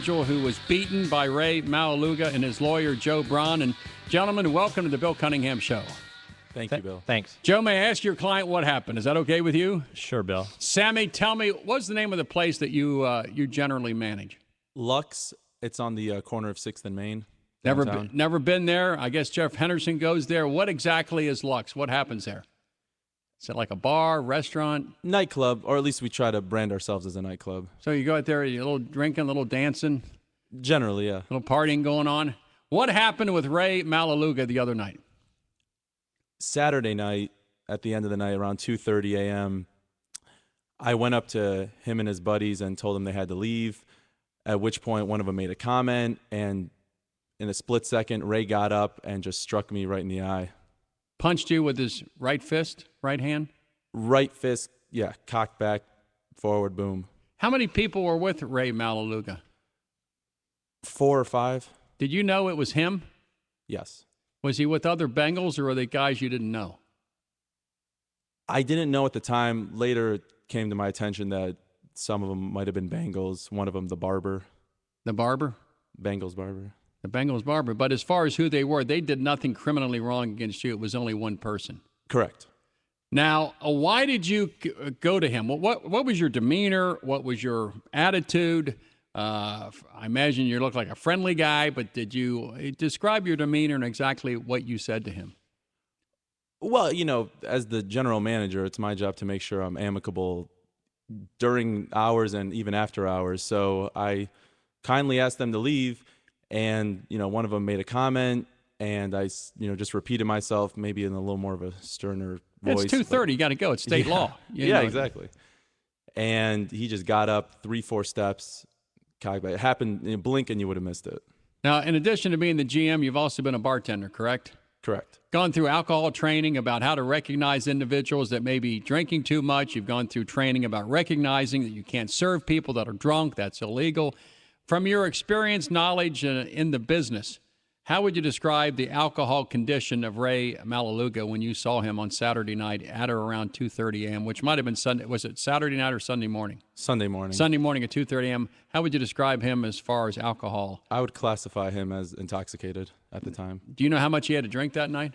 individual who was beaten by Rey Maualuga and his lawyer, Joe Braun. And gentlemen, welcome to the Bill Cunningham Show. Thank you, Bill. Thanks. Joe, may I ask your client what happened? Is that okay with you? Sure, Bill. Sammy, tell me, what's the name of the place that you generally manage? Luxe. It's on the corner of 6th and Main. Never been there. I guess Jeff Henderson goes there. What exactly is Luxe? What happens there? Is it like a bar, restaurant? Nightclub, or at least we try to brand ourselves as a nightclub. So you go out there, you a little drinking, a little dancing? Generally, yeah. A little partying going on. What happened with Rey Maualuga the other night? Saturday night, at the end of the night, around 2:30 a.m., I went up to him and his buddies and told them they had to leave, at which point one of them made a comment, and in a split second, Rey got up and just struck me right in the eye. Punched you with his right fist, right hand? Right fist, yeah, cocked back, forward, boom. How many people were with Rey Maualuga? 4 or 5. Did you know it was him? Yes. Was he with other Bengals, or were they guys you didn't know? I didn't know at the time. Later, it came to my attention that some of them might have been Bengals. One of them, the barber. The barber? Bengals barber. The Bengals barber. But as far as who they were, they did nothing criminally wrong against you. It was only one person. Correct. Now, why did you go to him? What was your demeanor? What was your attitude? I imagine you look like a friendly guy, but did you describe your demeanor and exactly what you said to him? Well, you know, as the general manager, it's my job to make sure I'm amicable during hours and even after hours. So I kindly asked them to leave, and, you know, one of them made a comment, and I, you know, just repeated myself, maybe in a little more of a sterner voice. It's 2:30. You got to go. It's state law. Yeah, exactly. And he just got up 3-4 steps. It happened in a blink, and you would have missed it. Now, in addition to being the GM, you've also been a bartender, correct? Correct. Gone through alcohol training about how to recognize individuals that may be drinking too much. You've gone through training about recognizing that you can't serve people that are drunk. That's illegal. From your experience, knowledge in the business, how would you describe the alcohol condition of Rey Maualuga when you saw him on Saturday night at or around 2:30 a.m., which might have been Sunday? Was it Saturday night or Sunday morning? Sunday morning. Sunday morning at 2:30 a.m. How would you describe him as far as alcohol? I would classify him as intoxicated at the time. Do you know how much he had to drink that night?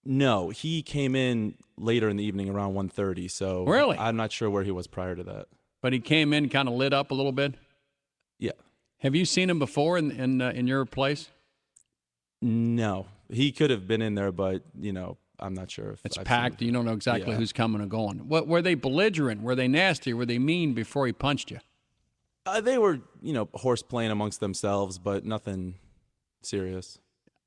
No, he came in later in the evening around 1:30, so really? I'm not sure where he was prior to that. But he came in kind of lit up a little bit? Yeah. Have you seen him before in your place? No. He could have been in there, but, you know, I'm not sure. It's packed. You don't know exactly who's coming or going. What, were they belligerent? Were they nasty? Were they mean before he punched you? They were, you know, horse playing amongst themselves, but nothing serious.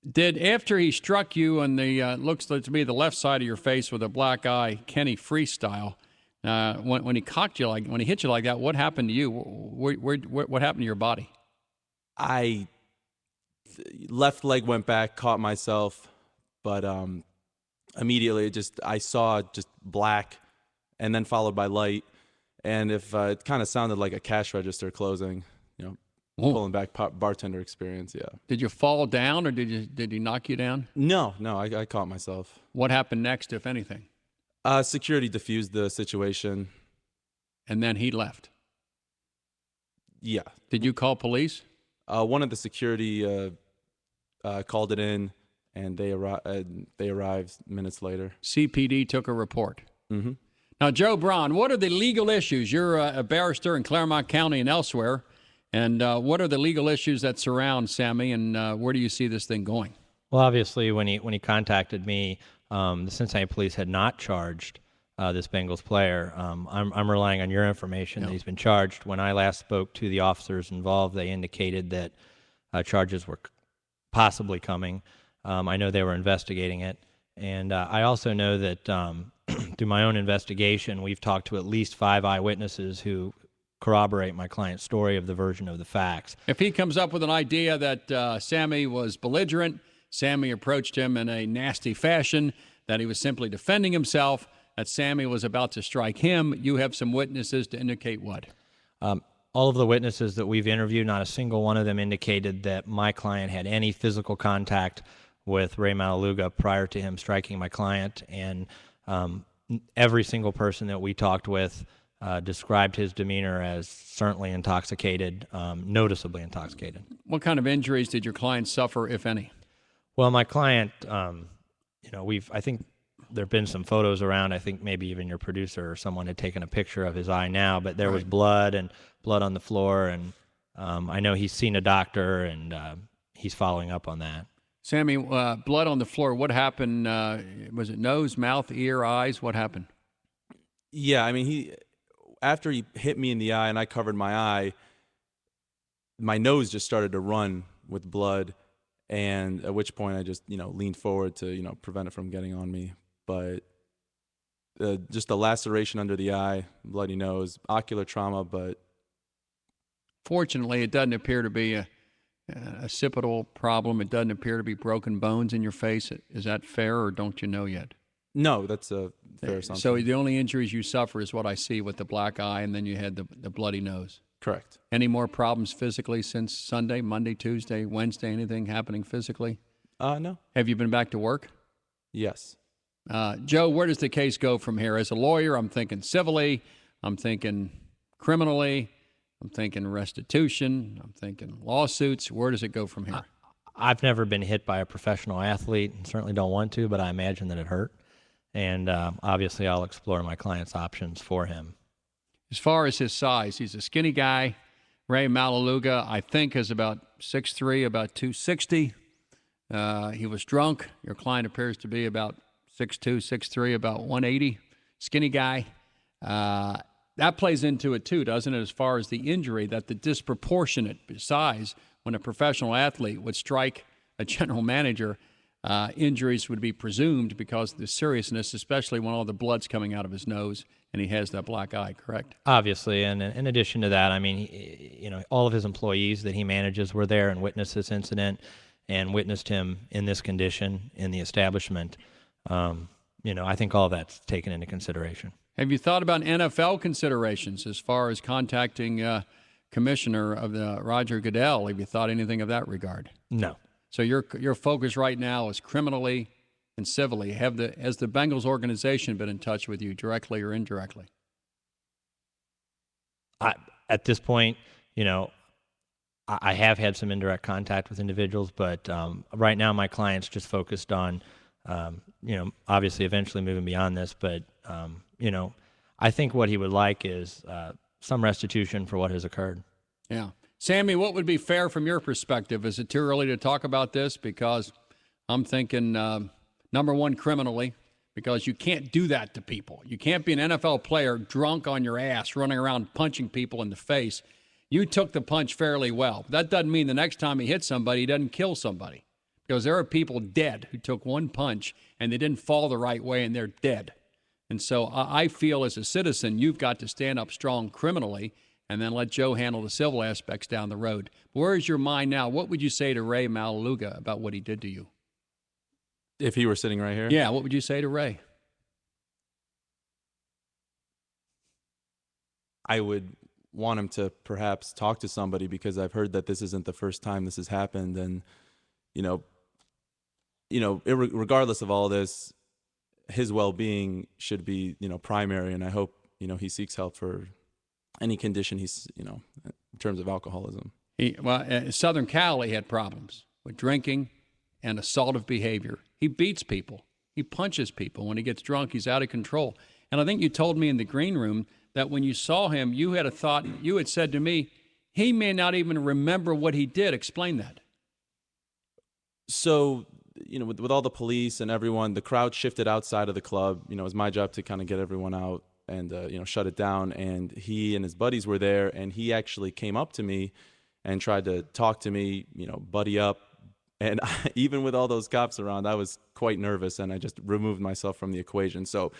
Did, after he struck you on the, looks to be the left side of your face with a black eye, Kenny freestyle, when he cocked you, when he hit you like that, what happened to you? What happened to your body? Left leg went back, caught myself, but immediately I saw just black, and then followed by light, and if it kind of sounded like a cash register closing, you know, pulling back bartender experience. Yeah. Did you fall down, or did he knock you down? No, I caught myself. What happened next, if anything? Security diffused the situation, and then he left. Yeah. Did you call police? One of the security called it in, and they arrived minutes later. CPD took a report. Mm-hmm. Now, Joe Braun, what are the legal issues? You're a barrister in Claremont County and elsewhere, and what are the legal issues that surround Sammy, and where do you see this thing going? Well, obviously, when he contacted me, the Cincinnati police had not charged this Bengals player. I'm relying on your information that he's been charged. When I last spoke to the officers involved, they indicated that charges were possibly coming. I know they were investigating it. And I also know that through my own investigation, we've talked to at least 5 eyewitnesses who corroborate my client's story of the version of the facts. If he comes up with an idea that Sammy was belligerent, Sammy approached him in a nasty fashion, that he was simply defending himself, that Sammy was about to strike him, you have some witnesses to indicate what? All of the witnesses that we've interviewed, not a single one of them indicated that my client had any physical contact with Rey Maualuga prior to him striking my client. And every single person that we talked with described his demeanor as certainly intoxicated, noticeably intoxicated. What kind of injuries did your client suffer, if any? Well, my client, I think there have been some photos around. I think maybe even your producer or someone had taken a picture of his eye now, but there was blood on the floor, and I know he's seen a doctor, and he's following up on that. Sammy, blood on the floor. What happened? Was it nose, mouth, ear, eyes? What happened? Yeah, I mean, after he hit me in the eye and I covered my eye, my nose just started to run with blood, and at which point I just, leaned forward to, prevent it from getting on me. But just a laceration under the eye, bloody nose, ocular trauma, but fortunately, it doesn't appear to be a occipital problem. It doesn't appear to be broken bones in your face. Is that fair, or don't you know yet? No, that's a fair assumption. So the only injuries you suffer is what I see with the black eye, and then you had the bloody nose. Correct. Any more problems physically since Sunday, Monday, Tuesday, Wednesday? Anything happening physically? No. Have you been back to work? Yes. Joe, where does the case go from here? As a lawyer, I'm thinking civilly, I'm thinking criminally, I'm thinking restitution, I'm thinking lawsuits. Where does it go from here? I've never been hit by a professional athlete, and certainly don't want to, but I imagine that it hurt. And obviously I'll explore my client's options for him. As far as his size, he's a skinny guy. Rey Maualuga, I think, is about 6'3", about 260. He was drunk. Your client appears to be about 6'2", 6'3", about 180. Skinny guy. That plays into it too, doesn't it, as far as the injury, that the disproportionate size when a professional athlete would strike a general manager, injuries would be presumed because of the seriousness, especially when all the blood's coming out of his nose and he has that black eye, correct? Obviously, and in addition to that, I mean, all of his employees that he manages were there and witnessed this incident and witnessed him in this condition in the establishment. I think all of that's taken into consideration. Have you thought about NFL considerations as far as contacting Commissioner of the Roger Goodell? Have you thought anything of that regard? No. So your focus right now is criminally and civilly. Has the Bengals organization been in touch with you directly or indirectly? At this point, I have had some indirect contact with individuals, but right now my client's just focused on, obviously eventually moving beyond this. But, I think what he would like is some restitution for what has occurred. Yeah. Sammy, what would be fair from your perspective? Is it too early to talk about this? Because I'm thinking, number one, criminally, because you can't do that to people. You can't be an NFL player drunk on your ass, running around punching people in the face. You took the punch fairly well. That doesn't mean the next time he hits somebody, he doesn't kill somebody. Because there are people dead who took one punch and they didn't fall the right way and they're dead. And so I feel as a citizen, you've got to stand up strong criminally and then let Joe handle the civil aspects down the road. Where is your mind now? What would you say to Rey Maualuga about what he did to you? If he were sitting right here? Yeah, what would you say to Rey? I would want him to perhaps talk to somebody, because I've heard that this isn't the first time this has happened. And, regardless of all this, his well-being should be, primary. And I hope, he seeks help for any condition he's, in terms of alcoholism. Southern Cal, he had problems with drinking and assaultive behavior. He beats people. He punches people. When he gets drunk, he's out of control. And I think you told me in the green room that when you saw him, you had a thought, you had said to me, he may not even remember what he did. Explain that. So, with all the police and everyone, the crowd shifted outside of the club. It was my job to kind of get everyone out and, shut it down. And he and his buddies were there, and he actually came up to me and tried to talk to me, buddy up. And even with all those cops around, I was quite nervous, and I just removed myself from the equation. So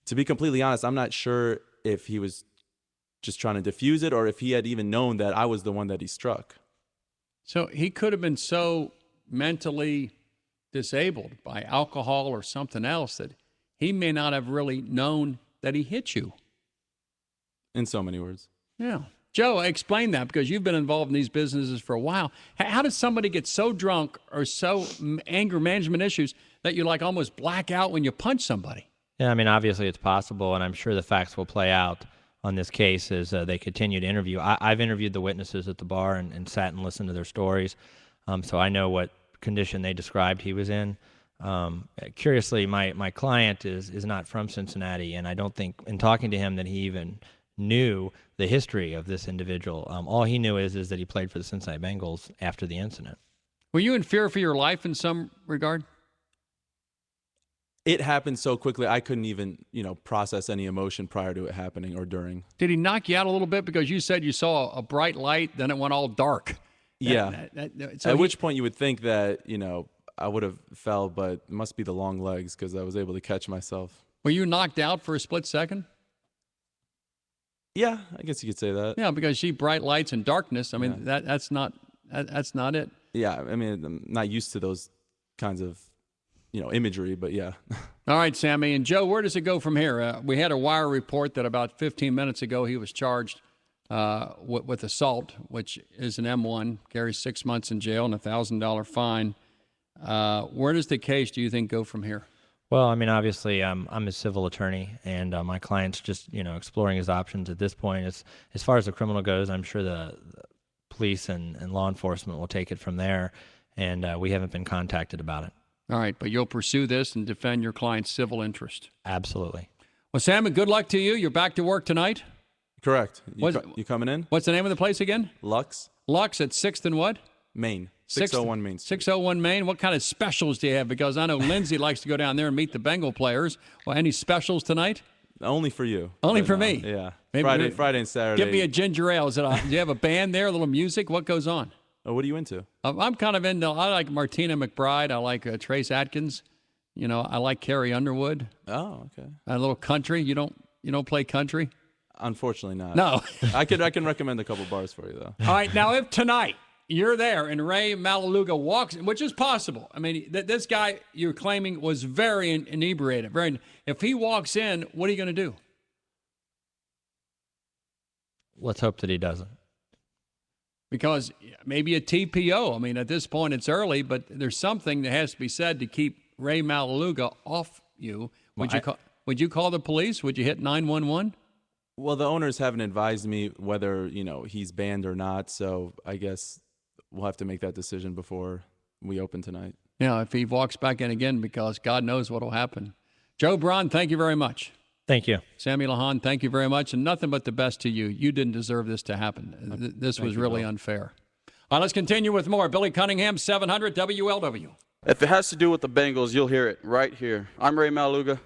to be completely honest, I'm not sure if he was just trying to defuse it or if he had even known that I was the one that he struck. So he could have been so mentally disabled by alcohol or something else that he may not have really known that he hit you. In so many words. Yeah. Joe, explain that, because you've been involved in these businesses for a while. How does somebody get so drunk or so anger management issues that you almost black out when you punch somebody? Yeah, I mean, obviously it's possible, and I'm sure the facts will play out on this case as they continue to interview. I've interviewed the witnesses at the bar and sat and listened to their stories, so I know what condition they described he was in. Curiously, my client is not from Cincinnati, and I don't think, in talking to him, that he even knew the history of this individual. All he knew is that he played for the Cincinnati Bengals after the incident. Were you in fear for your life in some regard? It happened so quickly, I couldn't even, process any emotion prior to it happening or during. Did he knock you out a little bit? Because you said you saw a bright light, then it went all dark. Yeah. So At which point you would think that, I would have fell, but it must be the long legs because I was able to catch myself. Were you knocked out for a split second? Yeah, I guess you could say that. Yeah, because she bright lights and darkness. I mean, that's not it. Yeah, I mean, I'm not used to those kinds of, imagery, but yeah. All right, Sammy. And Joe, where does it go from here? We had a wire report that about 15 minutes ago he was charged with assault, which is an M1, carries 6 months in jail and a $1,000 fine. Where does the case, do you think, go from here? Well, I mean, obviously, I'm a civil attorney, and my client's just, exploring his options at this point. As far as the criminal goes, I'm sure the police and law enforcement will take it from there, and we haven't been contacted about it. All right, but you'll pursue this and defend your client's civil interest. Absolutely. Well, Sammy, good luck to you. You're back to work tonight? Correct. You coming in? What's the name of the place again? Luxe. Luxe at 6th and what? Main. 601 Main Street. 601 Main. What kind of specials do you have? Because I know Lindsay likes to go down there and meet the Bengal players. Well, any specials tonight? Only for you. Only for me? Yeah. Maybe Friday and Saturday. Give me a ginger ale. Do you have a band there, a little music? What goes on? Oh, what are you into? I'm kind of into, I like Martina McBride. I like Trace Atkins. I like Carrie Underwood. Oh, okay. A little country. You don't play country? Unfortunately not. No. I can recommend a couple bars for you, though. All right. Now, if tonight you're there and Rey Maualuga walks, which is possible. I mean, this guy you're claiming was very inebriated. If he walks in, what are you going to do? Let's hope that he doesn't. Because maybe a TPO. I mean, at this point, it's early, but there's something that has to be said to keep Rey Maualuga off you. Would you call the police? Would you hit 911? Well, the owners haven't advised me whether, he's banned or not, so I guess we'll have to make that decision before we open tonight. Yeah, if he walks back in again, because God knows what will happen. Joe Braun, thank you very much. Thank you. Sammy Laham, thank you very much, and nothing but the best to you. You didn't deserve this to happen. This was really unfair. All right, let's continue with more. Billy Cunningham, 700 WLW. If it has to do with the Bengals, you'll hear it right here. I'm Rey Maualuga.